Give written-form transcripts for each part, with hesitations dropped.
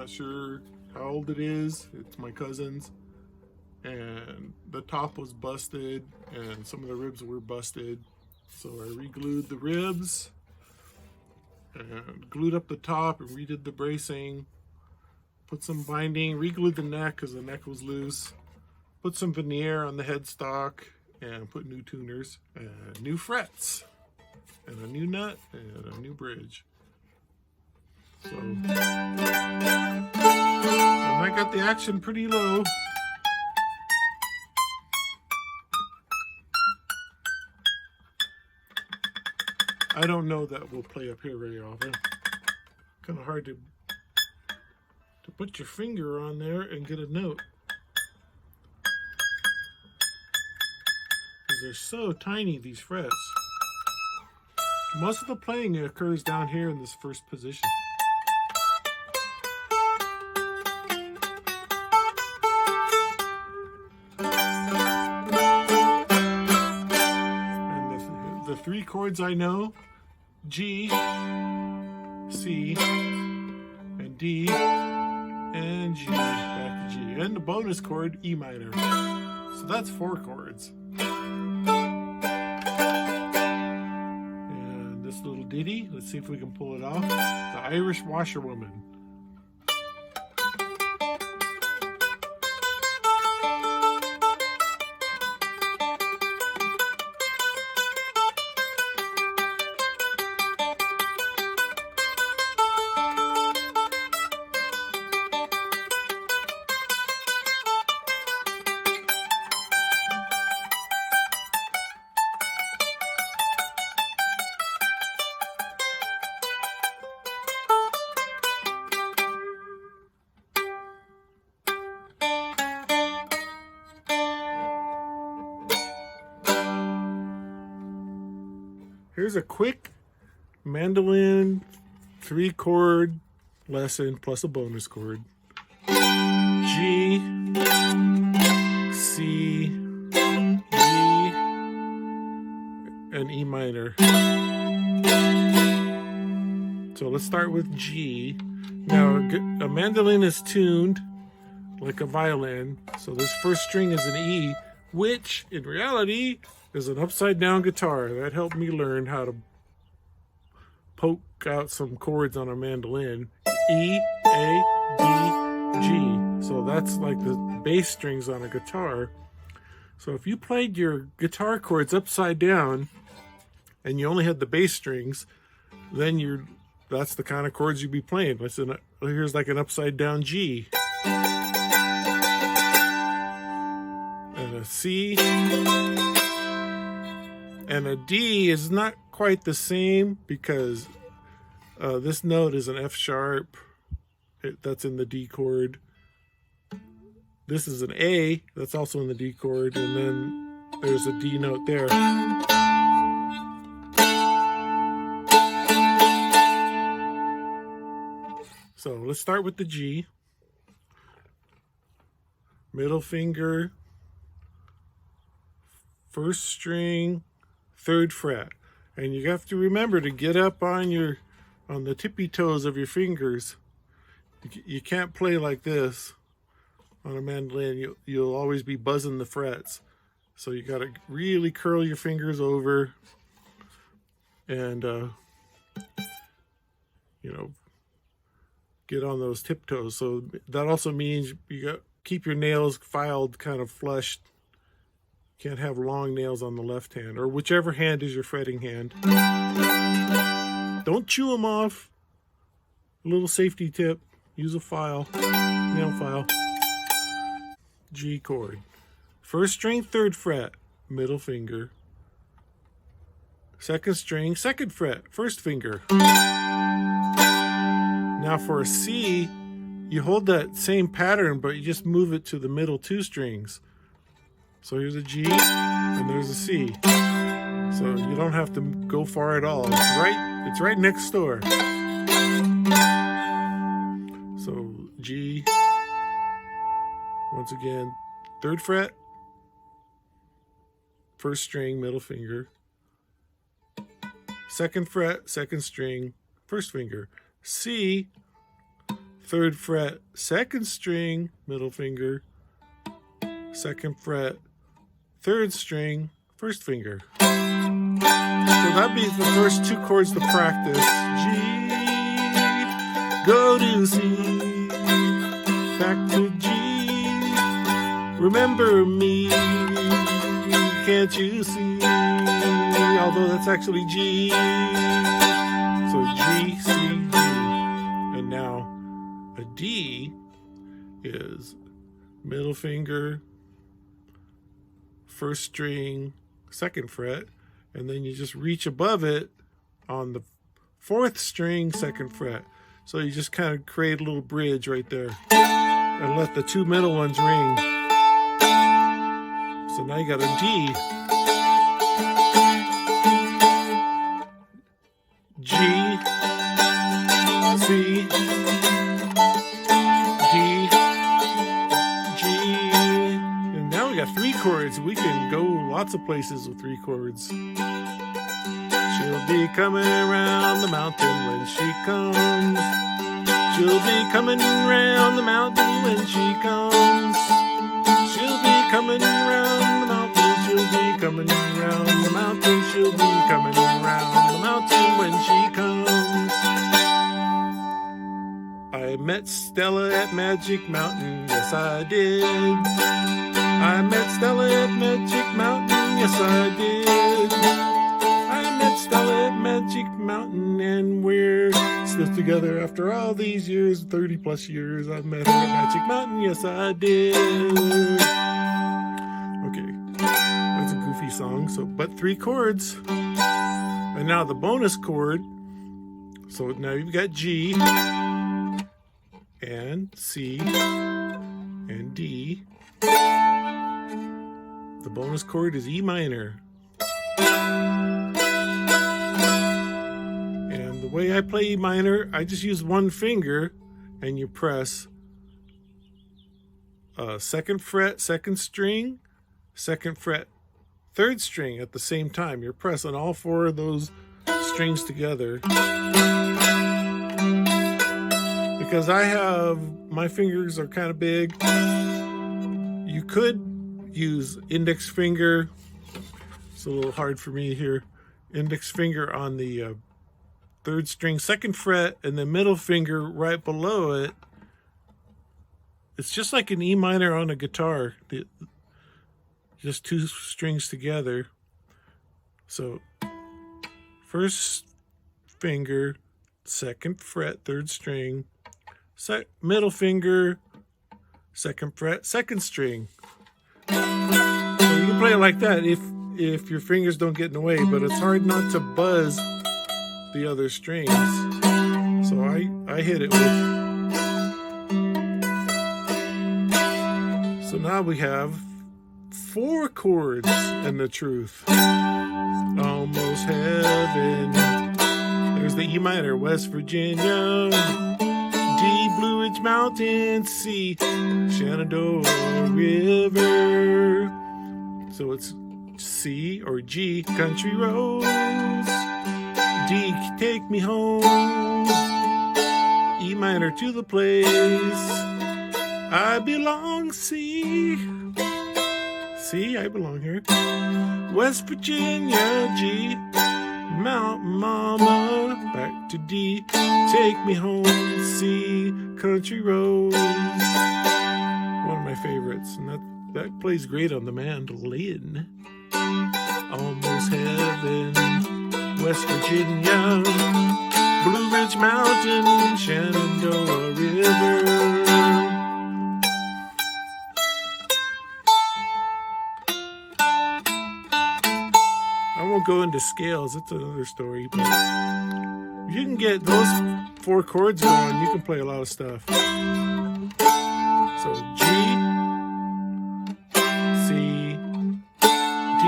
not sure how old it is. It's my cousin's, and the top was busted and some of the ribs were busted. So I re-glued the ribs and glued up the top and redid the bracing. Put some binding, re-glued the neck because the neck was loose. Put some veneer on the headstock and put new tuners and new frets and a new nut and a new bridge. So, and I got the action pretty low. I don't know that we'll play up here very often. Kind of hard to put your finger on there and get a note. Because they're so tiny, these frets. Most of the playing occurs down here in this first position. And the three chords I know: G, C, and D, and G, back to G. And the bonus chord, E minor. So that's 4 chords. And this little ditty, let's see if we can pull it off. The Irish Washerwoman. Here's a quick mandolin 3-chord lesson plus a bonus chord. G, C, D, and E minor. So let's start with G. Now a mandolin is tuned like a violin. So this first string is an E, which in reality is an upside down guitar. That helped me learn how to poke out some chords on a mandolin. E, A, D, G. So that's like the bass strings on a guitar. So if you played your guitar chords upside down and you only had the bass strings, then that's the kind of chords you'd be playing. Listen, here's like an upside down G. And a C. And a D is not quite the same because this note is an F sharp. That's in the D chord. This is an A. That's also in the D chord. And then there's a D note there. So let's start with the G. Middle finger. First string. 3rd fret, and you have to remember to get up on the tippy toes of your fingers. You can't play like this on a mandolin. You'll always be buzzing the frets, so you got to really curl your fingers over and get on those tiptoes. So that also means you got keep your nails filed kind of flush. Can't have long nails on the left hand, or whichever hand is your fretting hand. Don't chew them off. A little safety tip, use a file, nail file. G chord. First string, 3rd fret, middle finger. Second string, 2nd fret, 1st finger. Now for a C, you hold that same pattern, but you just move it to the middle 2 strings. So here's a G, and there's a C. So you don't have to go far at all. It's right next door. So G, once again, 3rd fret, 1st string, middle finger. 2nd fret, 2nd string, 1st finger. C, 3rd fret, 2nd string, middle finger, 2nd fret, 3rd string, 1st finger. So that'd be the first 2 chords to practice. G, go to C, back to G, remember me, can't you see? Although that's actually G. So G, C, G. And now a D is middle finger, 1st string, 2nd fret, and then you just reach above it on the 4th string, 2nd fret. So you just kind of create a little bridge right there and let the 2 middle ones ring. So now you got a D. G, C, D, G, and now we got 3 chords. We can go lots of places with 3 chords. She'll be coming around the mountain when she comes. She'll be coming around the mountain when she comes. She'll be coming around the mountain. She'll be coming around the mountain. She'll be coming around the mountain when she comes. I met Stella at Magic Mountain, yes I did. I met Stella at Magic Mountain, yes I did. I met Stella at Magic Mountain and we're still together after all these years, 30 plus years. I met her at Magic Mountain, yes I did. Okay, that's a goofy song, but 3 chords. And now the bonus chord. So now you've got G and C and D. The bonus chord is E minor. And the way I play E minor, I just use 1 finger and you press 2nd fret, 2nd string, 2nd fret, 3rd string at the same time. You're pressing all 4 of those strings together. Because my fingers are kind of big. You could use index finger. It's a little hard for me here. Index finger on the 3rd string, 2nd fret, and the middle finger right below it. It's just like an E minor on a guitar. Just 2 strings together. So 1st finger, 2nd fret, 3rd string, middle finger, 2nd fret, 2nd string. So you can play it like that if your fingers don't get in the way, but it's hard not to buzz the other strings. So I hit it with. So now we have 4 chords and the truth. Almost heaven. There's the E minor, West Virginia. D, Blue Ridge Mountain. C, Shenandoah River. So it's C or G, Country Roads. D, Take Me Home. E minor, To the Place I Belong. C, I belong here. West Virginia, G, Mountain Mama, back to D, Take Me Home, C, Country Roads. One of my favorites, and that plays great on the mandolin. Almost Heaven, West Virginia, Blue Ridge Mountain, Shenandoah River. I won't go into scales, it's another story, but if you can get those 4 chords going, you can play a lot of stuff. So G, C, D,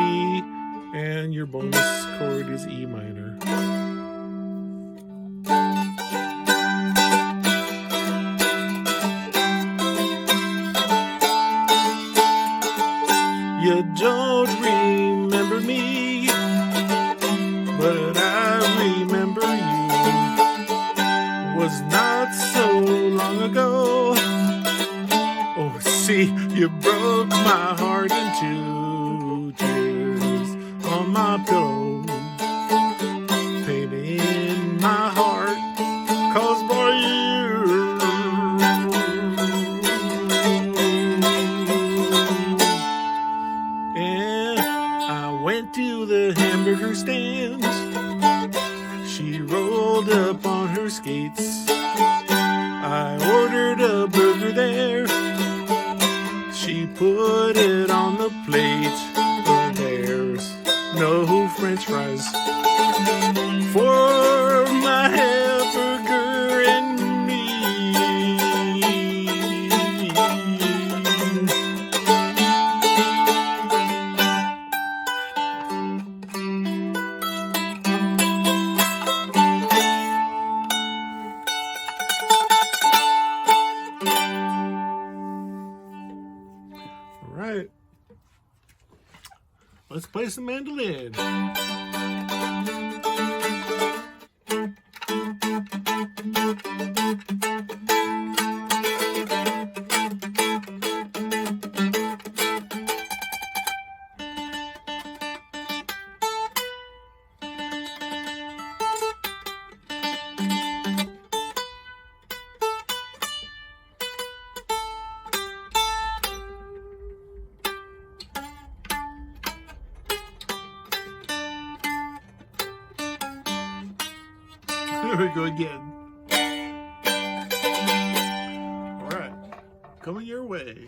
and your bonus chord is E minor. You don't remember me, but I remember you. Was not so long ago. See, you broke my heart in two, tears on my pillow, pain in my heart caused by you. And I went to the hamburger stand. She rolled up on her skates. I ordered a burger there. She put it on the plate, but there's no French fries for my hamburger and me. All right, let's play some mandolin. Here we go again. All right, coming your way.